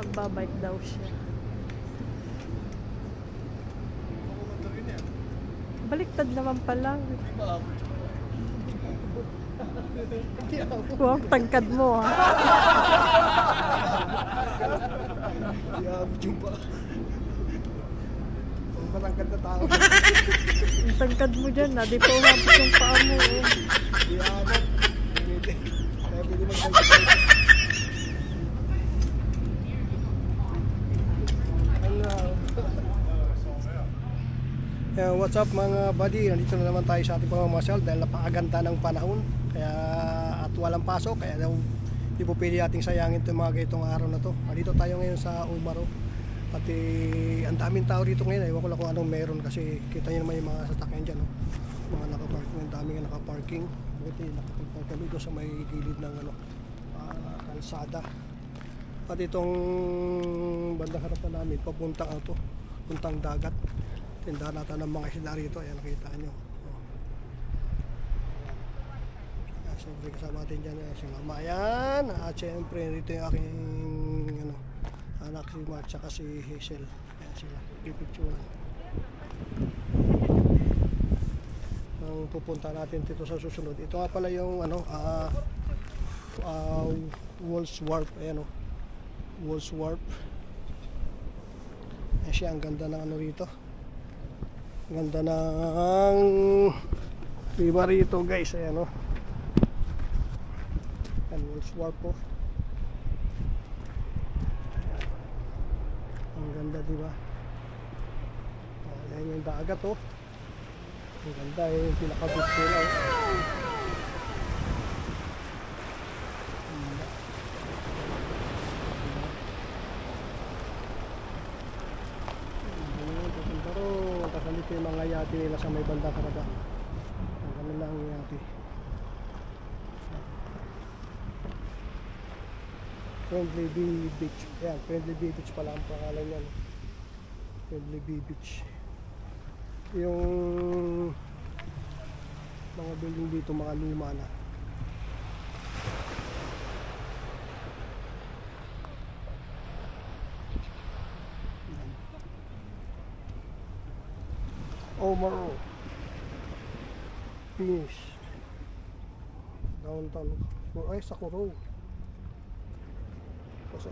Magbabike daw siya. Baliktad naman pala. Wow, tangkad mo ha. Yabot yung pa. Ang matangkad na tao. Ang tangkad mo dyan ha. Di pa umabot yung paa mo. Yabot. Kaya pwede magtangkad. What's up mga buddy, nandito na naman tayo sa ating pamamasyal dahil napakaganda ng panahon kaya at walang pasok kaya daw hindi po pwede ating sayangin itong mga ganitong araw na to. Nandito tayo ngayon sa Umaro at ang daming tao dito ngayon, ewan ko lang kung anong meron kasi kita nyo naman yung mga sasakyan dyan, no? Mga nakaparking, ang daming nakaparking. Buti nakaparking kami doon sa may gilid ng kalsada at itong bandang harapan namin papuntang puntang dagat. Tindahan natin ng mga isda rito. Ayan, nakita nyo. Siyempre kasama natin dyan si Mama. Ayan. At siyempre rito yung aking anak si Mark tsaka si Hazel. Ayan sila. Pipicturan. Ang pupunta natin dito sa susunod. Ito nga pala yung Walls Warp. Ayan o. Walls Warp. Ayan siya. Ang ganda ng rito. Ganda ng riba rito guys, ayan o. Ayan, Walls Warp po. Ang ganda diba? Ayan yung dagat o. Ang ganda yung pinaka-beach nila o. Dito yung mga yate nila sa may bandang karaba. Ano lang yung yate. Friendly Bee Beach. Ayan, Friendly Bee Beach pala ang pangalan yan. Friendly Bee Beach. Yung mga building dito mga luma na. Umaro finish downtown ay Sakuro sa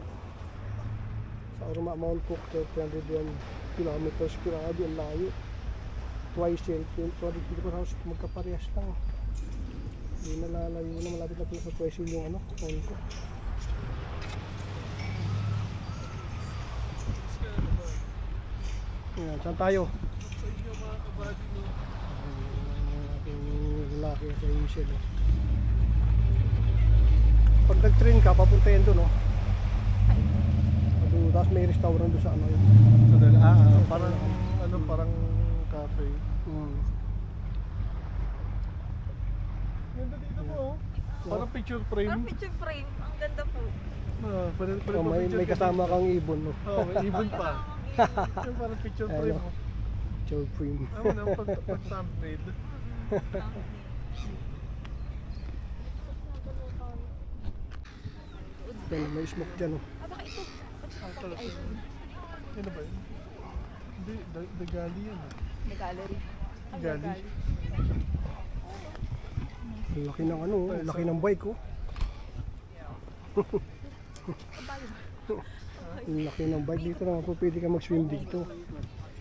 Orma Mount Cook 300 kilometers grabe ang layo twice 20 kilometers magkaparehas lang hindi nalalayo na malapit na sa twice yung Mount Cook. Yan, saan tayo? Lalaki sa Hazel. Pag nag-train ka, papunta yan doon, no? Tapos may restaurant doon sa yun. Parang parang cafe. Ganda dito po, oh. Parang picture frame. Parang picture frame, ang ganda po. May kasama kang ibon, no? Oo, may ibon pa. Yung parang picture frame, oh. Picture frame. Pag-thumbnail. May smoke dyan, oh. Baka ito. Ano ba yun? Hindi, the Gali yan. The gallery. Gali. Laki ng laki ng bike, oh. Laki ng bike dito naman po, pwede ka mag-swim dito.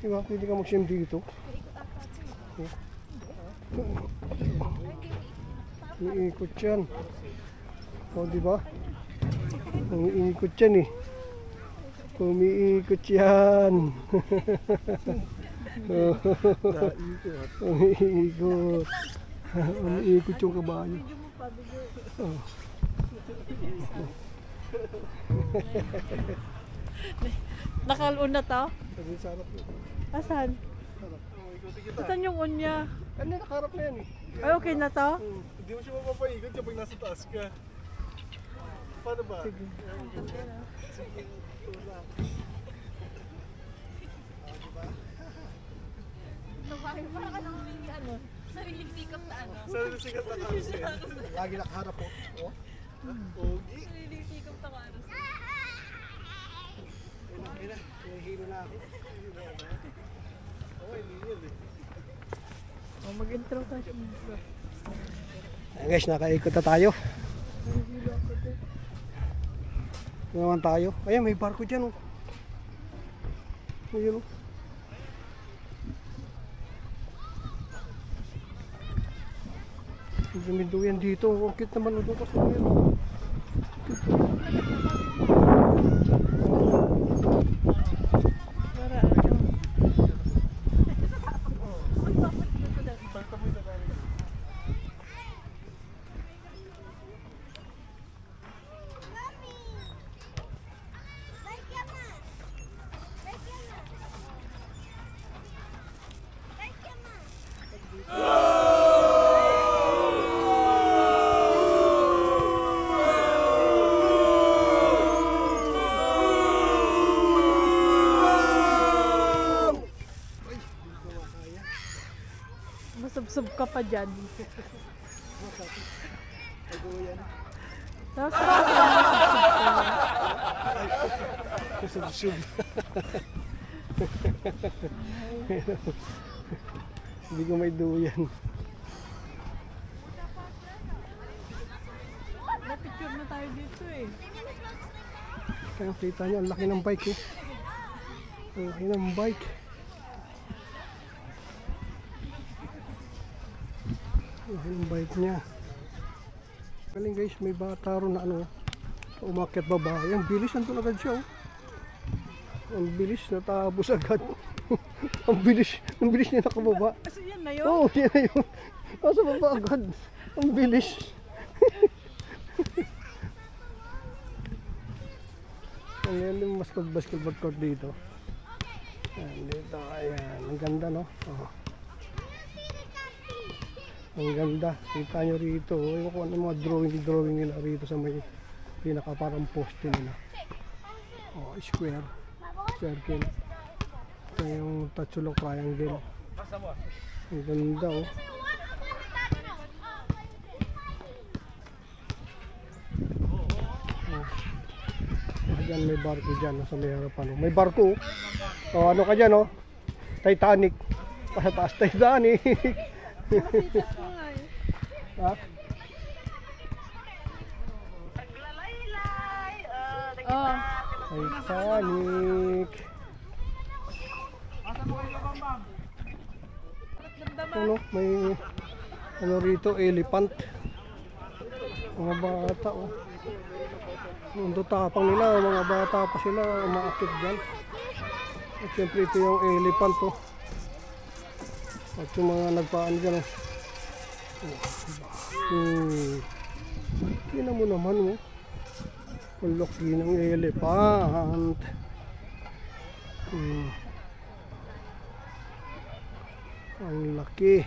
Diba? Pwede ka mag-swim dito. Umiikot yan. O, diba? Umiikot yan eh. Umiikot yan. Umiikot. Umiikot yung kabayo. Nakalun na to? Sarap yun. Asan? Asan yung unya? Ano, nakaharap na yan eh. Ay, okay na to? Hindi mo siya mapapaikot kapag nasa taas ka. Paano ba? Sige. Sige. Tulak. Parang sariling sikap na Sariling sikap na karusin. Lagi nakaharap po. Oh. Pogi. Sariling sikap na karos. lalaki. O, mag-intro ka. Ayan guys, nakaikot na tayo. Naman tayo. Ayan, may barko dyan oh. Ayun oh. Dumido yan dito. Ang cute naman o doon kasi yan. Masubsob ka pa dyan. Tapos Sub-sub. Hindi ko may duyan. may picture na tayo dito eh. Kaya kita niyo, ang laki ng bike eh. Ang laki ng bike. Ang laki ng bike niya. Galing guys, may bata ron na ano, umakyat baba. Ang bilis, nandun agad siya oh. Ang bilis, natapos agad. Ang bilis niya nakababa. Kasi yan na yun. Oo, yan na yun. Nasa baba agad. Ang bilis. Ang yan yung basketball court dito. Ayan, dito, ayan. Ang ganda no? Oh. Ang ganda. Kita nyo rito. Ewan ko ano yung mga drawing nila rito sa may pinaka parang poste nila. Oh, square. Circle. Ito yung Tatsulok Triangle. Ang ganda oh. Diyan may barko dyan sa may harapan. May barko. O ano ka dyan oh. Titanic. Sa taas Titanic. Ha? Oh. Titanic. Ano, may ano rito, elephant. Mga bata oh. Ang tapang nila, mga bata pa sila umaakit dyan. At syempre ito yung elephant oh. At yung mga nagpaan dyan oh. Tingnan mo naman oh. Ang laki ng elephant. Ang laki.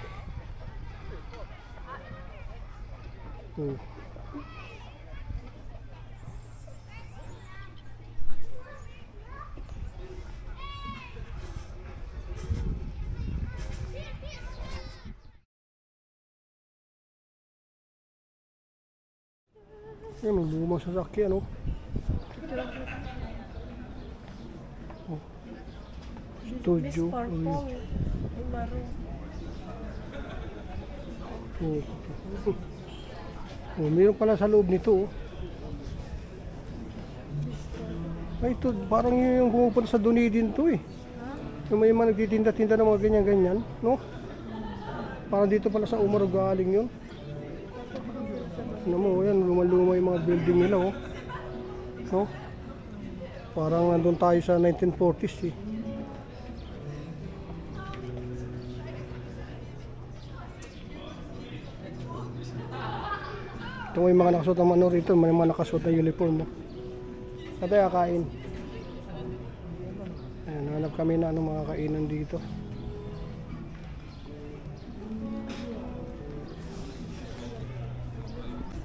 Yan, may lumang sasakyan oh. Studio. Oh, meron pala sa loob nito oh. Ay, ito parang yung pumupunta sa Dunedin to eh. Yung may mga nagtitinda-tinda ng mga ganyan-ganyan, no? Parang dito pala sa Umaro galing yun. Ano mo, yan, luma-luma yung mga building nila oh. No? Parang nandun tayo sa 1940s eh. Ito may mga nakasuot ng ano rito, may mga nakasuot na uniform mo. Kaya kain. Ayan, hanap kami na anong mga kainan dito.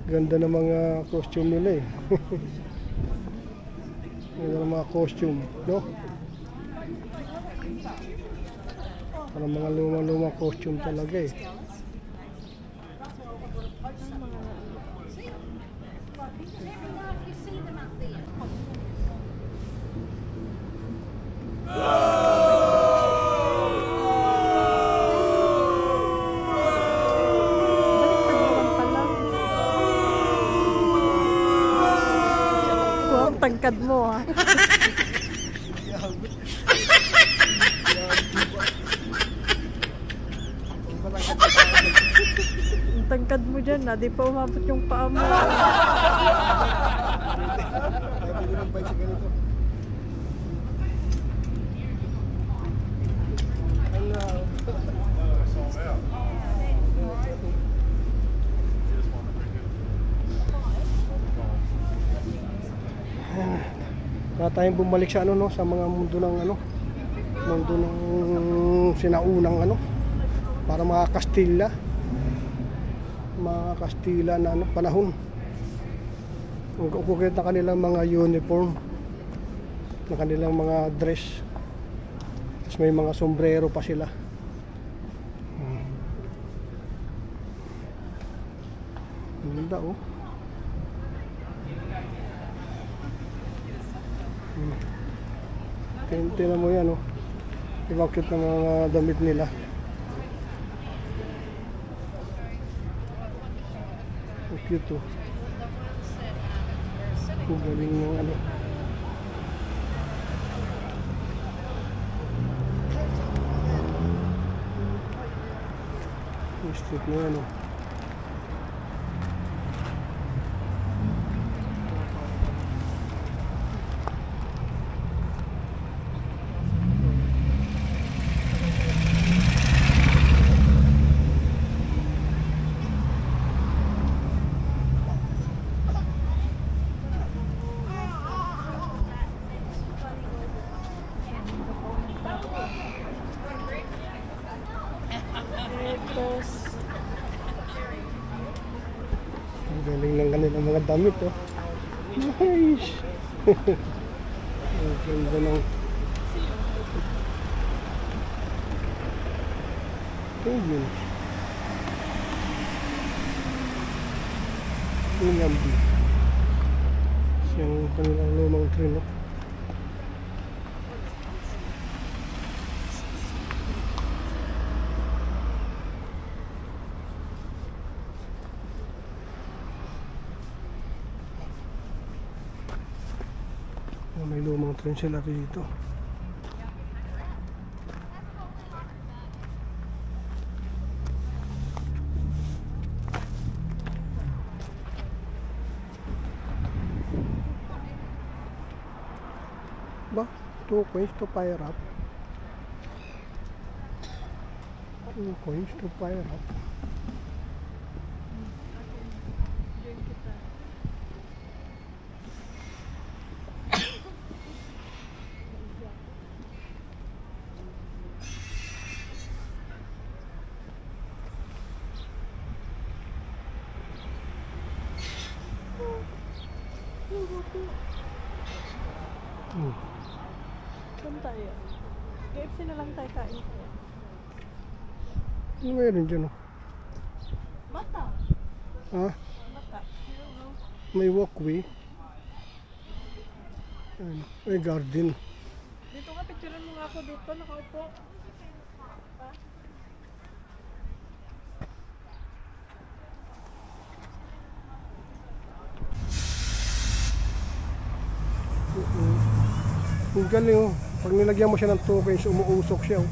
Ganda ng mga costume nila eh. Ganda ng mga costume, no? Parang mga lumang-lumang costume talaga eh. tangkad mo ha. Ang tangkad mo dyan ha, di pa umabot yung paa mo. Ay, pwede ng bike sa ganito. Wala tayong bumalik sa ano no, sa mga mundo ng ano, mundo ng sinaunang ano, para mga Kastila na ano, panahon. Ang kukukit na kanilang mga uniform, na kanilang mga dress, tapos may mga sombrero pa sila. Ang ganda oh. Tingnan mo yan oh. Diba cute na mga damit nila. Ang cute oh. Ang galing ng ano. Ang street na yan oh. Ang galing ng kanilang mga damit oh. Nice. Ang ganda ng ayun. Ingambi. Siyang kanilang lumang tren oh. May lumang tren sila rito. Ba? 2 coins to fire up. 2 coins to fire up. Saan tayo? KFC na lang tayo kain. Ano meron dyan oh? Bata. Ha? Bata. May walkway. Ayan. May garden. Dito nga, picturean mo nga ako dito. Nakaupo. Ha? Ang galing oh. Pag nilagyan mo siya ng tokens, umuusok siya oh.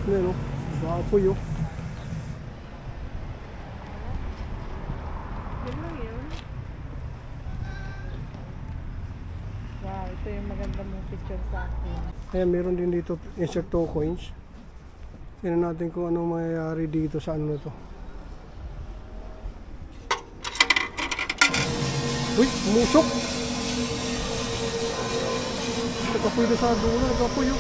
Ayan oh. Bapoy oh. Yun lang yun. Wow, ito yung maganda mong picture sa akin. Ayan, meron din dito insert tokens. Tingnan natin kung ano mangyayari dito sa ano to. Uy, umusok! Nakapoy na sa dulo, nakapoy yun.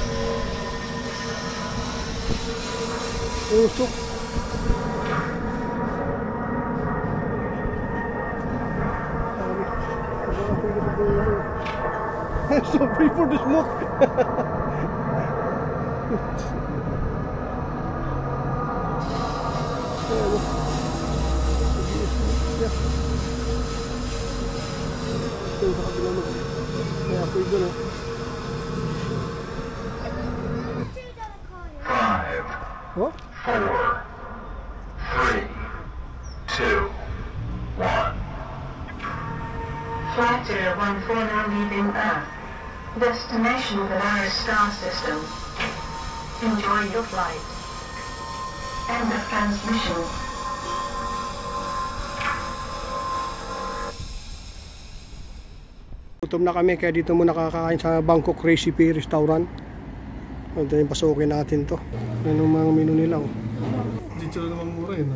Usok. Nakapoy na sa dulo. So free for the smoke! Ito sa kabilang kaya po yun Destination Polaris Star System. Enjoy your flight. End of transmission. Gutom na kami kaya dito muna kakain sa Bangkok Recipe Restaurant. Ito yung pasukin natin to. Yan ang mga menu nila. Oh. Dito na naman mura yun.